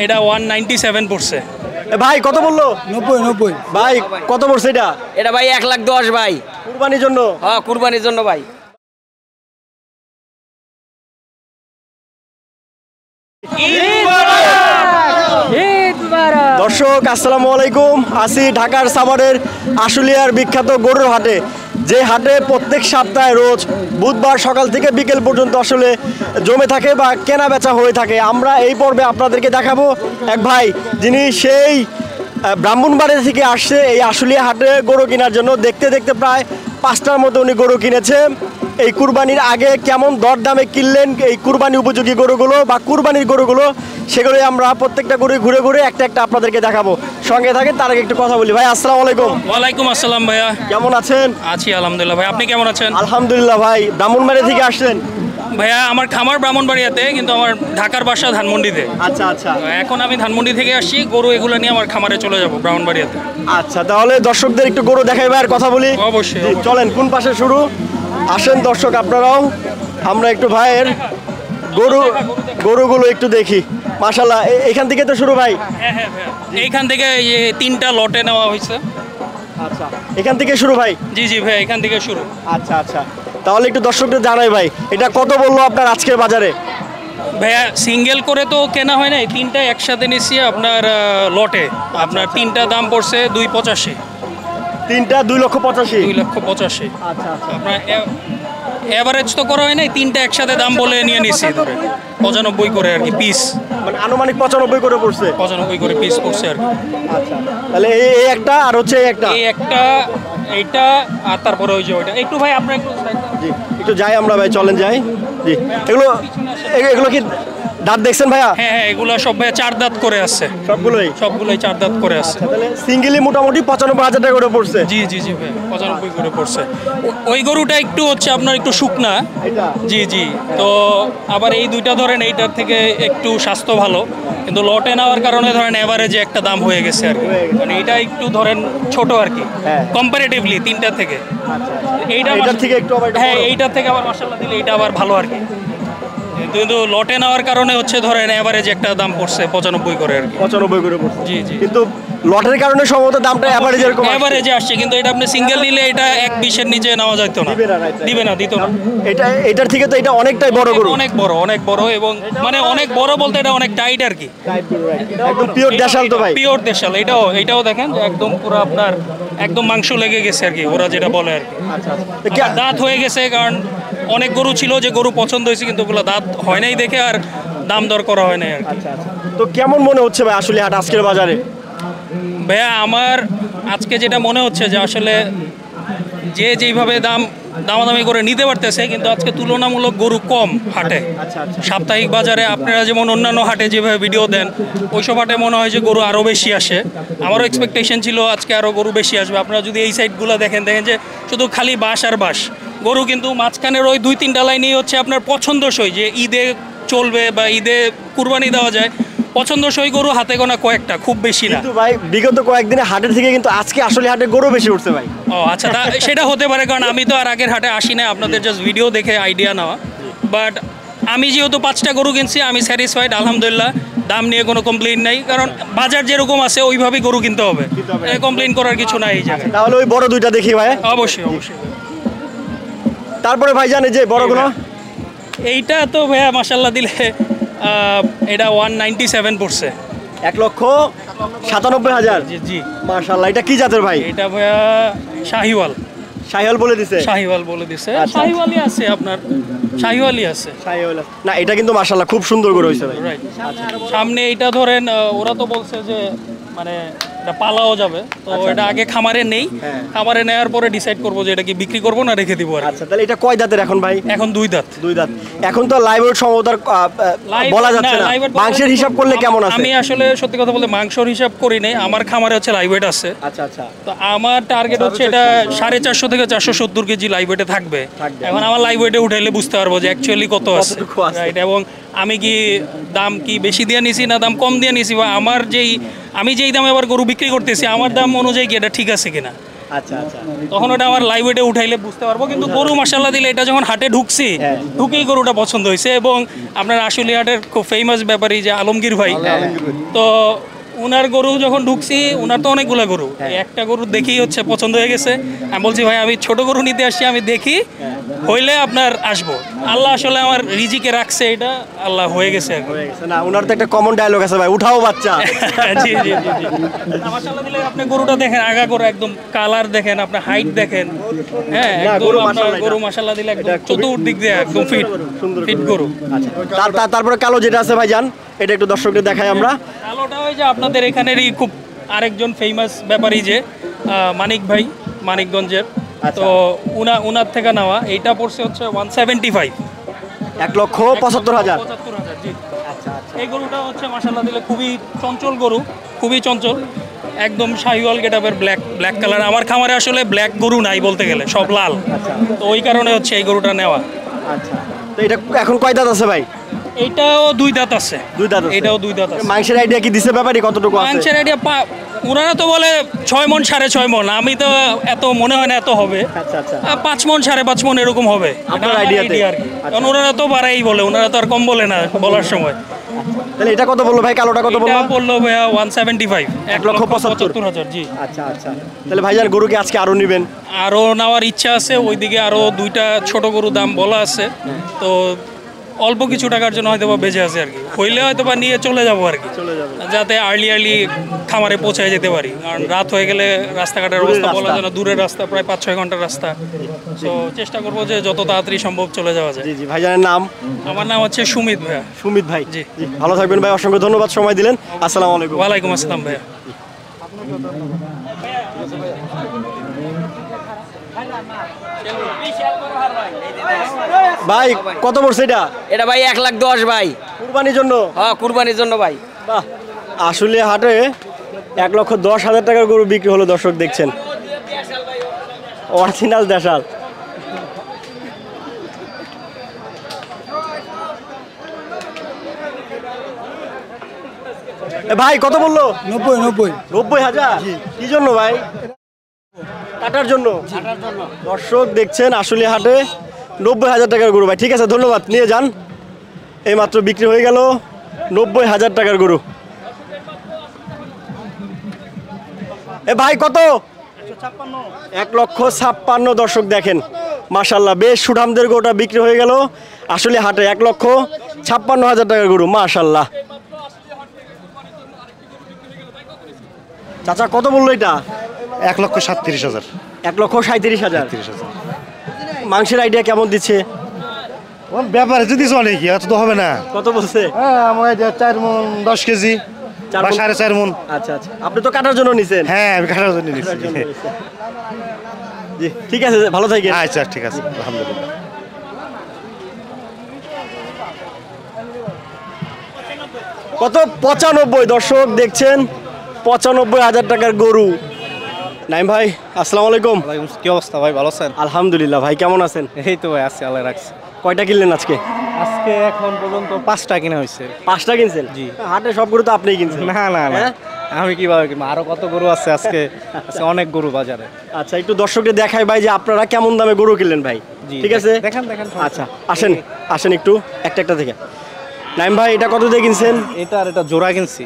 এটা 197 পড়ছে। ভাই কত বললো? 90 ভাই কত পড়ছে এটা? এটা ভাই 1,10,000 ভাই। কুরবানির জন্য? হ্যাঁ কুরবানির জন্য ভাই। দর্শক আসসালামু আলাইকুম, আছি ঢাকার সাভারের আশুলিয়ার বিখ্যাত গরুর হাটে। যে হাটে প্রত্যেক সপ্তাহে রোজ বুধবার সকাল থেকে বিকেল পর্যন্ত আসলে জমে থাকে বা কেনা বেচা হয়ে থাকে। আমরা এই পর্বে আপনাদেরকে দেখাবো এক ভাই যিনি সেই ব্রাহ্মণবাড়িয়া থেকে আসছে এই আশুলিয়া হাটে গরু কেনার জন্য। দেখতে দেখতে প্রায় 5টার মতো উনি গরু কিনেছে। এই কুরবানির আগে কেমন দরদামে কিনলেন এই কুরবানি উপযোগী গরুগুলো বা কুরবানির গরুগুলো, সেগুলোই আমরা প্রত্যেকটা গরু ঘুরে ঘুরে একটা একটা আপনাদেরকে দেখাবো। সঙ্গে থাকেন, তার আগে একটু কথা বলি। ভাই আসসালামু আলাইকুম। ওয়ালাইকুম আসসালাম ভাইয়া, কেমন আছেন? আছি আলহামদুলিল্লাহ। ভাই আপনি কেমন আছেন? আলহামদুলিল্লাহ। ভাই ব্রাহ্মণবাড়িয়া থেকে আসছেন? ভাইয়া আমার খামার ব্রাহ্মণবাড়িয়াতে, কিন্তু আমার ঢাকার বাসা ধানমন্ডিতে। আচ্ছা আচ্ছা। তো এখন আমি ধানমন্ডি থেকে আসছি, গরু এগুলো নিয়ে আমার খামারে চলে যাব ব্রাহ্মণবাড়িয়াতে। আচ্ছা, তাহলে দর্শকদের একটু গরু দেখাইবে আর কথা বলি। অবশ্যই, জি, অবশ্যই। চলেন কোন পাশে শুরু। আসেন দর্শক আপনারাও, আমরা একটু ভাইয়ের গরুগুলো একটু দেখি। মাশাআল্লাহ, এখান থেকে তো শুরু ভাই। হ্যাঁ হ্যাঁ ভাইয়া, এইখান থেকে এই 3টা লটে নেওয়া হয়েছে। আচ্ছা, এখান থেকে শুরু ভাই। জি জি ভাইয়া, এখান থেকে শুরু। আচ্ছা আচ্ছা, তাহলে একটু দর্শকদের জানাই ভাই, এটা কত বললো আপনার আজকের বাজারে? ভাইয়া সিঙ্গেল করে তো কেনা হয় নাই, 3টা একসাথে নিচ্ছি আপনার লটে। আপনার 3টা দাম পড়ছে 285। 3টা 2,85,000। 2,85,000। আচ্ছা আচ্ছা। আপনার এভারেজ তো করা হয় নাই, 3টা একসাথে দাম বলে নিয়ে নিচ্ছি ধরে 95 করে আর কি পিস। মানে আনুমানিক 95 করে পড়ছে। 95 করে পিস পড়ছে আর কি। আচ্ছা, তাহলে এই একটা আর হচ্ছে এই একটা। এই একটা, এইটা, আর তারপরে ওই যে ওইটা। একটু ভাই আপনার একটু জি, একটু যাই আমরা ভাই, চলেন যাই। জি, এগুলো কি দাঁত দেখছেন ভাইয়া? হ্যাঁ হ্যাঁ, এগুলো সব ভাইয়া 4 দাঁত করে আছে। সবগুলোই 4 দাঁত করে আছে। তাহলে সিঙ্গেলি মোটামুটি 95,000 টাকা করে পড়ছে। জি জি জি ভাই, 95 করে পড়ছে। ওই গরুটা একটু হচ্ছে আপনার একটু শুকনা। এটা জি জি। তো আবার এই দুইটা ধরেন এইটার থেকে একটু স্বাস্থ্য ভালো, কিন্তু লটে নেওয়ার কারণে ধরেন এভারেজে একটা দাম হয়ে গেছে আর কি। মানে এটা একটু ধরেন ছোট আর কি হ্যাঁ। কম্পারেটিভলি 3টা থেকে। এইটার থেকে একটু আবার হ্যাঁ, এইটার থেকে আবার মাশাআল্লাহ দিলে এটা আবার ভালো আর কি। কিন্তু লটে নেওয়ার কারণে হচ্ছে ধরেন এভারেজ একটা দাম পড়ছে 95 করে আর কি। 95 করে পড়ছে। জি জি। কিন্তু লটের কারণে সম্ভবত দামটা এভারেজ এরকম আসছে। এভারেজে আসছে, কিন্তু এটা আপনি সিঙ্গেল নিলে এটা 120-এর নিচে নেওয়া যেত না। দিবে না, দিত না। এটার থেকে তো এটা অনেকটাই বড় গরু। অনেক বড় এবং মানে অনেক বড় বলতে এটা অনেক টাইট আর কি। একদম পিওর দেশাল তো ভাই। পিওর দেশাল। এটাও দেখেন যে একদম পুরো আপনার একদম মাংস লেগে গেছে আর কি, ওরা যেটা বলে আর কি। আচ্ছা আবার দাঁত হয়ে গেছে, কারণ অনেক গরু ছিল যে গরু পছন্দ হয়েছে, কিন্তু ওগুলো দাঁত হয় নাই দেখে আর দাম দর করা হয় নাই আর কি। আচ্ছা। তো কেমন মনে হচ্ছে ভাই আসলে হাট আজকের বাজারে? ভাইয়া আমার আজকে যেটা মনে হচ্ছে যে আসলে যে যেইভাবে দামাদামি করে নিতে পারতেছে, কিন্তু আজকে তুলনামূলক গরু কম হাটে। সাপ্তাহিক বাজারে আপনারা যেমন অন্যান্য হাটে যেভাবে ভিডিও দেন, ওইসব হাটে মনে হয় যে গরু আরও বেশি আসে। আমারও এক্সপেকটেশন ছিল আজকে আরও গরু বেশি আসবে। আপনারা যদি এই সাইডগুলো দেখেন যে শুধু খালি বাঁশ আর বাঁশ গরু, কিন্তু মাঝখানের ওই 2-3টা লাইনেই হচ্ছে আপনার পছন্দসই, যে ঈদে চলবে বা ঈদে কুরবানি দেওয়া যায়, পছন্দসই গরু হাতে গোনা কয়েকটা, খুব বেশি না। কিন্তু ভাই বিগত কয়েকদিনে হাটের থেকে কিন্তু আজকে আসলে হাটে গরু বেশি উঠছে ভাই। ও আচ্ছা, সেটা হতে পারে, কারণ আমি তো আর আগের হাটে আসি না, আপনাদের জাস্ট ভিডিও দেখে আইডিয়া নেওয়া। বাট আমি যেহেতু 5টা গরু কিনছি, আমি স্যাটিসফাইড আলহামদুলিল্লাহ। দাম নিয়ে কোনো কমপ্লেইন নাই, কারণ বাজার যেরকম আছে ওইভাবেই গরু কিনতে হবে, কমপ্লেইন করার কিছু নাই এই জায়গায়। তাহলে ওই বড় দুইটা দেখি ভাই। অবশ্যই অবশ্যই। তারপরে ভাই জানে যে বড়গুলো, এইটা তো ভাইয়া মাশাআল্লাহ দিলে এটা 197 পড়ছে। 1,97,000। জি জি। মাশাআল্লাহ, এটা কি জাতের ভাই? এটা ভাইয়া শাহিওয়াল। শাহিওয়াল বলে দিছে? শাহিওয়াল বলে দিছে। আচ্ছা। শাহিওয়ালই আছে আপনার, শাহিওয়ালই আছে। শাহিওয়াল। না, এটা কিন্তু মাশাআল্লাহ খুব সুন্দর গরু হইছে ভাই। রাইট। সামনে এটা ধরেন ওরা তো বলছে যে মানে এটা পালাও যাবে, তো এটা আগে খামারে নেই। হ্যাঁ। খামারে নেওয়ার পরে ডিসাইড করবো যে এটা কি বিক্রি করবো না রেখে দিব আর কি। আচ্ছা, তাহলে এটা কয় দাঁতের এখন ভাই? এখন 2 দাঁত। 2 দাঁত। এখন তো লাইভ ওয়েট সম্ভবত বলা যাচ্ছে না। মাংসের হিসাব করলে কেমন আছে? আমি আসলে সত্যি কথা বলতে মাংসর হিসাব করি নাই, আমার খামারে হচ্ছে লাইভ ওয়েট আছে। আচ্ছা আচ্ছা। তো আমার টার্গেট হচ্ছে এটা 450 থেকে 470 কেজি লাইভ ওয়েটে থাকবে। এখন আমার লাইভ ওয়েটে উঠাইলে বুঝতে পারবো যে অ্যাকচুয়ালি কত আছে। রাইট। এবং আমি কি দাম কি বেশি দিয়ে নিছি না দাম কম দিয়ে নিছি, বা আমি যেই দামে আবার গরু বিক্রি করতেছি আমার দাম অনুযায়ী কি এটা ঠিক আছে কিনা। আচ্ছা আচ্ছা তখন ওটা আমার লাইভ ওয়েটে উঠাইলে বুঝতে পারবো, কিন্তু গরু মাশাআল্লাহ দিলে এটা যখন হাটে ঢুকছি ঢুকেই গরুটা পছন্দ হয়েছে। এবং আপনার আশুলিয়া হাটের খুব ফেমাস ব্যাপারী যে আলমগীর ভাই, তো উনার গরু যখন ঢুকছি, উনার তো অনেকগুলো গরু, এই একটা গরু দেখেই হচ্ছে পছন্দ হয়ে গেছে। আমি বলছি ভাই আমি ছোট গরু নিতে আসছি, আমি দেখি হইলে আপনার আসবো। আল্লাহ আসলে আমার রিজিকে রাখছে, এটা আল্লাহ হয়ে গেছে এখন। না ওনার তো একটা কমন ডায়লগ আছে ভাই, উঠাও বাচ্চা। জি জি জি জি। মাশাআল্লাহ দিলে আপনি গরুটা দেখেন, আগা গরু একদম কালার দেখেন, আপনার হাইট দেখেন, হ্যাঁ না, একদম গরু আপনার মাশাআল্লাহ গরু মাশাআল্লাহ দিলে একদম এটা খুবই- চতুর্দিক দিয়ে একদম ফিট সুন্দর ফিট গরু। আচ্ছা তারপরে কালো যেটা আছে ভাইজান, এটা একটু দর্শকদের দেখাই আমরা। কালোটা ওই যে আপনাদের এখানেরই খুব আরেকজন ফেমাস ব্যাপারী যে মানিক ভাই, মানিকগঞ্জের, তো উনার থেকে নেওয়া। এইটা পড়ছে হচ্ছে 175, 1,75,000। 75,000 জি। এই গরুটা হচ্ছে মাশাআল্লাহ দিলে খুবই চঞ্চল গরু, খুবই চঞ্চল, একদম শাহিওয়াল গেটআপের ব্ল্যাক কালার। আমার খামারে আসলে ব্ল্যাক গরু নাই বলতে গেলে, সব লাল, তো ওই কারণে হচ্ছে এই গরুটা নেওয়া। আচ্ছা তো এটা এখন কয় দাঁত আছে ভাই? এইটাও 2 দাঁত আছে। 2 দাঁত আছে। এটাও 2 দাঁত আছে। মাংসের আইডিয়া কি দিছে ব্যাপারই কতটুকু আছে? মাংসের আইডিয়া ওনারা তো বলে 6 মণ 6.5 মণ, আমি তো এত মনে হয় না এত হবে। আচ্ছা আচ্ছা 5 মণ 5.5 মণ এরকম হবে আপনার আমার আইডিয়াতে? idea আর কি। কারণ ওনারা তো বাড়াই বলে, ওনারা তো আর কম বলে না বলার সময়। তাহলে এটা কত বললো ভাই, কালোটা কত এটা বললো? বললো ভাইয়া 175, 1,75,000 জি। আচ্ছা আচ্ছা তাহলে ভাইজান গরু কি আজকে আরো নেবেন? আরও নেওয়ার ইচ্ছা আছে, ওইদিকে আরও 2টা ছোট গরু দাম বলা আছে, তো অল্প কিছু টাকার জন্য হয়তো বা বেঁচে আছে আর কি। হইলে হয়তো বা নিয়ে চলে যাবো আর কি, যাতে আর্লি খামারে পৌঁছায় যেতে পারি। কারণ রাত হয়ে গেলে রাস্তাঘাটের অবস্থা বলা যায় না, দূরের রাস্তা, প্রায় 5-6 ঘন্টার রাস্তা, তো চেষ্টা করবো যে যত তাড়াতাড়ি সম্ভব চলে যাওয়া যায়। জি জি ভাইজানের নাম? আমার নাম হচ্ছে সুমিত ভাইয়া। সুমিত ভাই। জি। ভালো থাকবেন ভাই, অসংখ্য ধন্যবাদ সময় দিলেন। আসসালামু আলাইকুম। ওয়ালাইকুম আসসালাম ভাইয়া। ভাই কত পড়ছে এটা? এটা ভাই 1,10,000 ভাই। কুরবানির জন্য? হ্যাঁ কুরবানির জন্য ভাই। বাহ, আসলে হাটে 1,10,000 টাকার গরু বিক্রি হলো, দর্শক দেখছেন, অরিজিনাল দেশাল। ভাই কত বললো? 90,000। কি জন্য ভাই? কাটার জন্য? দর্শক দেখছেন আসলে হাটে 90,000 টাকার গরু ভাই। ঠিক আছে ধন্যবাদ, নিয়ে যান। এই মাত্র বিক্রি হয়ে গেল 90,000 টাকার গরু। এ ভাই কত? 1,56,000। দর্শক দেখেন মাশাল্লাহ, বেশ সুঠামদের গরুটা বিক্রি হয়ে গেল আসলে হাটে 1,56,000 টাকার গরু, মাশাল্লাহ। চাচা কত বললো এটা? 1,37,000। 1,37,000। মাংসের আইডিয়া কেমন দিচ্ছে? ব্যাপারে যদি চলে কি এত তো হবে না। কত বলছে? হ্যাঁ আমার 4 মণ 10 কেজি 4 বা মণ? 4.5 মণ। আচ্ছা আচ্ছা, আপনি তো কাটার জন্য নিছেন? হ্যাঁ আমি কাটার জন্য নিচ্ছি। জি ঠিক আছে, ভালো থাকেন। আচ্ছা ঠিক আছে, আলহামদুলিল্লাহ। কত? 95। দর্শক দেখছেন 95,000 টাকার গরু। নাইম ভাই আসসালামু আলাইকুম। কি অবস্থা ভাই, ভালো আছেন? আলহামদুলিল্লাহ ভাই, কেমন আছেন? এই তো ভাই আছি, আল্লাহ রাখছে। কয়টা কিনলেন আজকে? আজকে এখন পর্যন্ত 5টা কিনা হয়েছে। 5টা কিনছেন? জি। হাটে সব গরু তো আপনিই কিনছেন? না না না, হ্যাঁ? আমি কিভাবে কিনবো, আরো কত গরু আছে আজকে। আজকে অনেক গরু বাজারে। আচ্ছা একটু দর্শকদের দেখাই ভাই যে আপনারা কেমন দামে গরু কিনলেন ভাই। জি, ঠিক আছে দেখেন দেখেন। আচ্ছা আসেন আসেন একটু একটা থেকে। নাইম ভাই এটা কত দিয়ে কিনছেন? এটা আর এটা জোড়া কিনছি।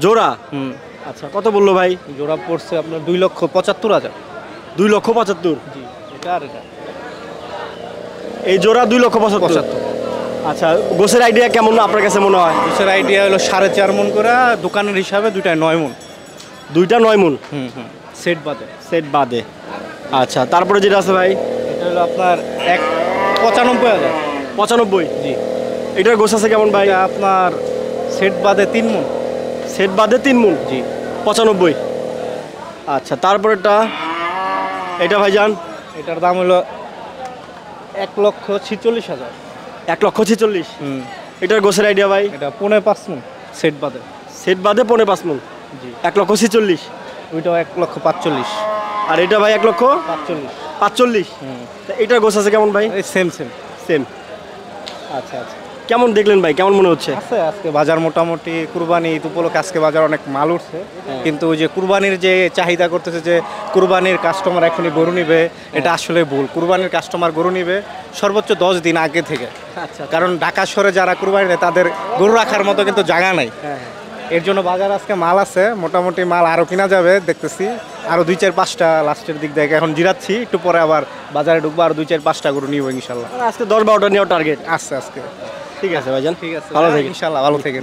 জোড়া? হুম, আচ্ছা কত বললো ভাই? জোড়া পড়ছে আপনার 2,75,000। 2,75,000। জি, এটা আর এটা এই জোড়া 2,75,000। আচ্ছা গোছের আইডিয়া কেমন আপনার কাছে মনে হয়? দুশের আইডিয়া হলো 4.5 মণ করে, দোকানের হিসাবে 2টায় 9 মণ। 2টা 9 মণ হুম হুম, সেট বাদে। সেট বাদে। আচ্ছা তারপরে যেটা আছে ভাই? এটা হলো আপনার 95,000। 95? জি। এটার গোছ আছে কেমন ভাই? এটা আপনার সেট বাদে 3 মণ। সেট বাদে 3 মণ? জি। 95। আচ্ছা তারপরেরটা এটা ভাইজান? এটার দাম হলো 1,46,000। 1,46,000। হুম, এটার গোছের আইডিয়া ভাই? এটা 5.5 মণ সেট বাদে। সেট বাদে 5.5 মণ? জি। 1,46,000। ওইটাও 1,45,000। আর এটা ভাই 45। 1,45,000। হুম, তা এটার গোছ আছে কেমন ভাই? এই সেম সেম। সেম। আচ্ছা আচ্ছা কেমন দেখলেন ভাই, কেমন মনে হচ্ছে? আছে আজকে বাজার মোটামুটি কুরবানি ঈদ উপলক্ষে আজকে বাজার অনেক মাল উঠছে, কিন্তু ওই যে কুরবানির যে চাহিদা করতেছে যে কুরবানির কাস্টমার এখনই গরু নিবে, এটা আসলে ভুল। কুরবানির কাস্টমার গরু নিবে সর্বোচ্চ 10 দিন আগে থেকে, কারণ ঢাকা শহরে যারা কুরবানি নেয় তাদের গরু রাখার মতো কিন্তু জায়গা নাই। এর জন্য বাজার আজকে মাল আছে, মোটামুটি মাল আরও কিনা যাবে দেখতেছি, আরও 2-4-5টা লাস্টের দিক থেকে এখন জিরাচ্ছি, একটু পরে আবার বাজারে ঢুকবো, আরও 2-4-5টা গরু নিব ইনশাল্লাহ। আজকে 10-12টা নেওয়ার টার্গেট। আস্তে আজকে ঠিক আছে ভাইজান, ঠিক আছে, ভালো থাকেন। ইনশাল্লাহ ভালো থেকে